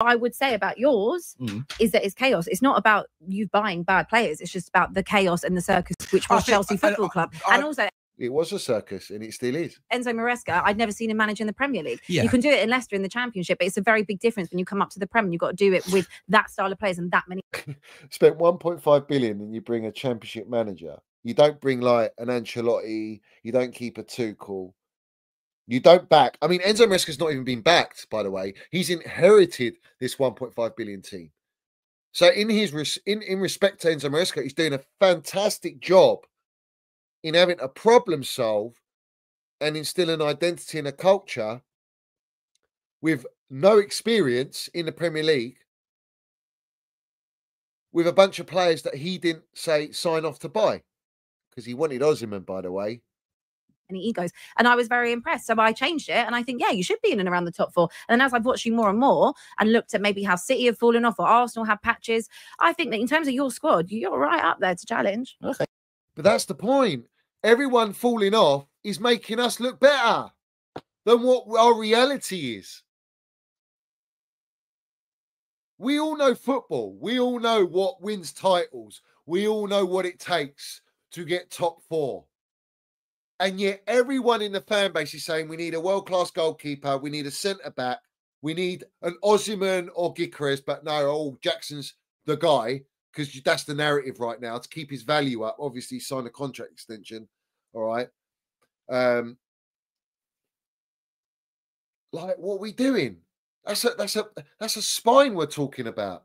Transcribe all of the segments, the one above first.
I would say about yours is that it's chaos. It's not about you buying bad players. It's just about the chaos and the circus, which was Chelsea Football Club. And also, it was a circus, and it still is. Enzo Maresca, I'd never seen him manage in the Premier League. Yeah. You can do it in Leicester in the Championship, but it's a very big difference when you come up to the Premier. You've got to do it with that style of players and that many. Spent 1.5 billion and you bring a Championship manager. You don't bring like an Ancelotti. You don't keep a Tuchel. You don't back. I mean, Enzo Maresca's not even been backed, by the way. He's inherited this 1.5 billion team. So in respect to Enzo Maresca, he's doing a fantastic job in having a problem solve and instill an identity and a culture with no experience in the Premier League, with a bunch of players that he didn't say sign off to buy, because he wanted Osimhen, by the way. Any egos, and I was very impressed, so I changed it, and I think, yeah, you should be in and around the top four. And then as I've watched you more and more and looked at maybe how City have fallen off or Arsenal have patches, I think that in terms of your squad, you're right up there to challenge. Okay, but that's the point. Everyone falling off is making us look better than what our reality is. We all know football. We all know what wins titles. We all know what it takes to get top four. And yet everyone in the fan base is saying we need a world-class goalkeeper, we need a centre-back, we need an Osimhen or Gyökeres, but no, Jackson's the guy, because that's the narrative right now, to keep his value up. Obviously, he signed a contract extension, all right? Like, what are we doing? That's a spine we're talking about.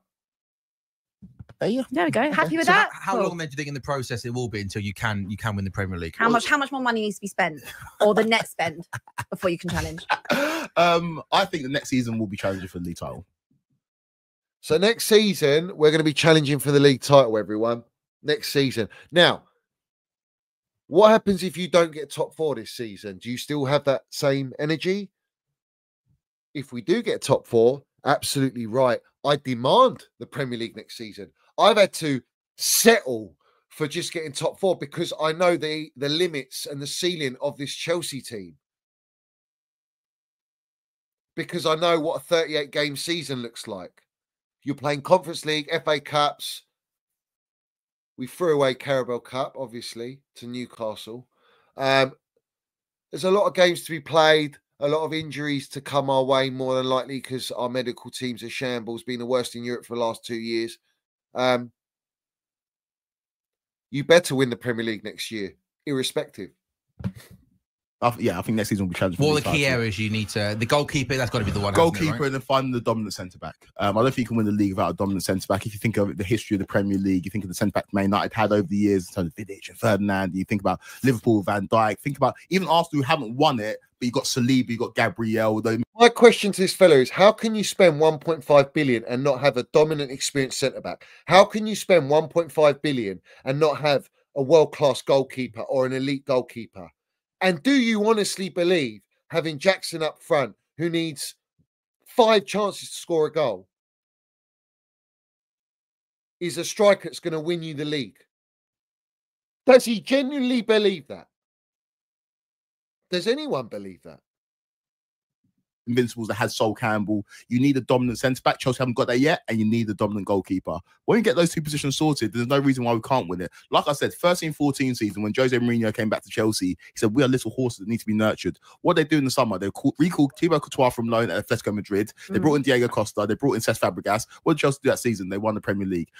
There we go. Happy with that? How long then do you think in the process it will be until you can win the Premier League? How much more money needs to be spent, or the net spend, before you can challenge? I think the next season will be challenging for the league title. So next season we're going to be challenging for the league title, everyone. Next season. Now, what happens if you don't get top four this season? Do you still have that same energy? If we do get top four, absolutely right. I demand the Premier League next season. I've had to settle for just getting top four because I know the limits and the ceiling of this Chelsea team. Because I know what a 38-game season looks like. You're playing Conference League, FA Cups. We threw away Carabao Cup, obviously, to Newcastle. There's a lot of games to be played. A lot of injuries to come our way, more than likely, because our medical teams are shambles, being the worst in Europe for the last 2 years. You better win the Premier League next year, irrespective. I think next season will be challenging. What are the key areas you need to? The goalkeeper, that's got to be the one. Goalkeeper, right? and then finding the dominant centre back. I don't think you can win the league without a dominant centre back. If you think of the history of the Premier League, you think of the centre back Man United had over the years in terms of Vidic and Ferdinand. You think about Liverpool, Van Dijk. Think about even Arsenal, who haven't won it, but you got Saliba, you got Gabriel. My question to this fellow is: how can you spend 1.5 billion and not have a dominant, experienced centre back? How can you spend 1.5 billion and not have a world-class goalkeeper or an elite goalkeeper? And do you honestly believe having Jackson up front, who needs 5 chances to score a goal, is a striker that's going to win you the league? Does he genuinely believe that? Does anyone believe that? Invincibles that has Sol Campbell. You need a dominant centre back. Chelsea haven't got that yet, and you need a dominant goalkeeper. When you get those two positions sorted, there's no reason why we can't win it. Like I said, 13-14 season, when Jose Mourinho came back to Chelsea, he said, we are little horses that need to be nurtured. What they do in the summer, they recalled Thibaut Courtois from loan at Atletico Madrid. They brought in Diego Costa. They brought in Cesc Fabregas. What did Chelsea do that season? They won the Premier League.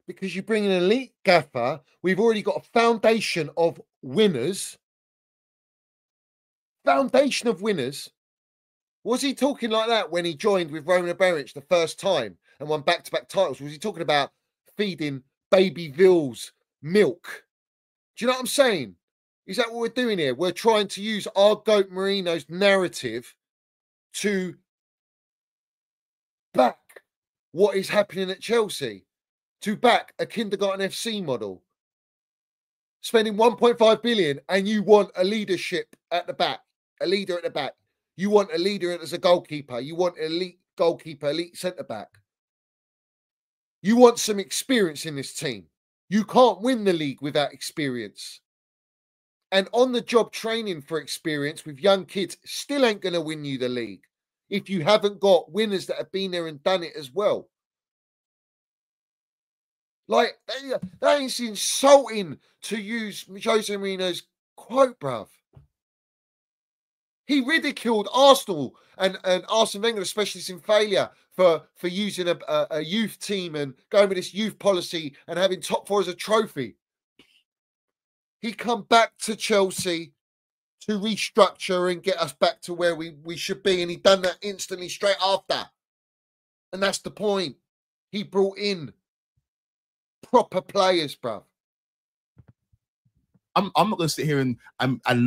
Because you bring in an elite gaffer, we've already got a foundation of winners. Foundation of winners. Was he talking like that when he joined with Roman Abramovich the first time and won back-to-back titles? Was he talking about feeding baby Vils milk? Do you know what I'm saying? Is that what we're doing here? We're trying to use our GOAT Mourinho's narrative to back what is happening at Chelsea, to back a kindergarten FC model. Spending 1.5 billion and you want a leadership at the back, a leader at the back. You want a leader as a goalkeeper. You want an elite goalkeeper, elite centre-back. You want some experience in this team. You can't win the league without experience. And on-the-job training for experience with young kids still ain't going to win you the league. if you haven't got winners that have been there and done it as well. Like, that is insulting to use Jose Mourinho's quote, bruv. He ridiculed Arsenal and Arsene Wenger, especially in failure, for using a youth team and going with this youth policy and having top four as a trophy. He come back to Chelsea to restructure and get us back to where we should be, and he done that instantly straight after. And that's the point. He brought in proper players, bruv. I'm not going to sit here and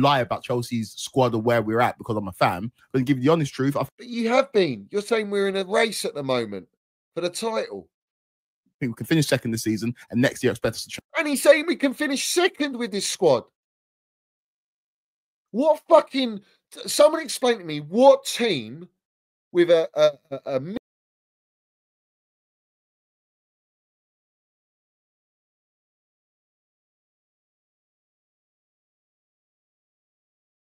lie about Chelsea's squad or where we're at because I'm a fan. I'm going to give you the honest truth. But you have been. You're saying we're in a race at the moment for the title. I think we can finish second this season, and next year expect us to. And he's saying we can finish second with this squad. What fucking... Someone explain to me what team with a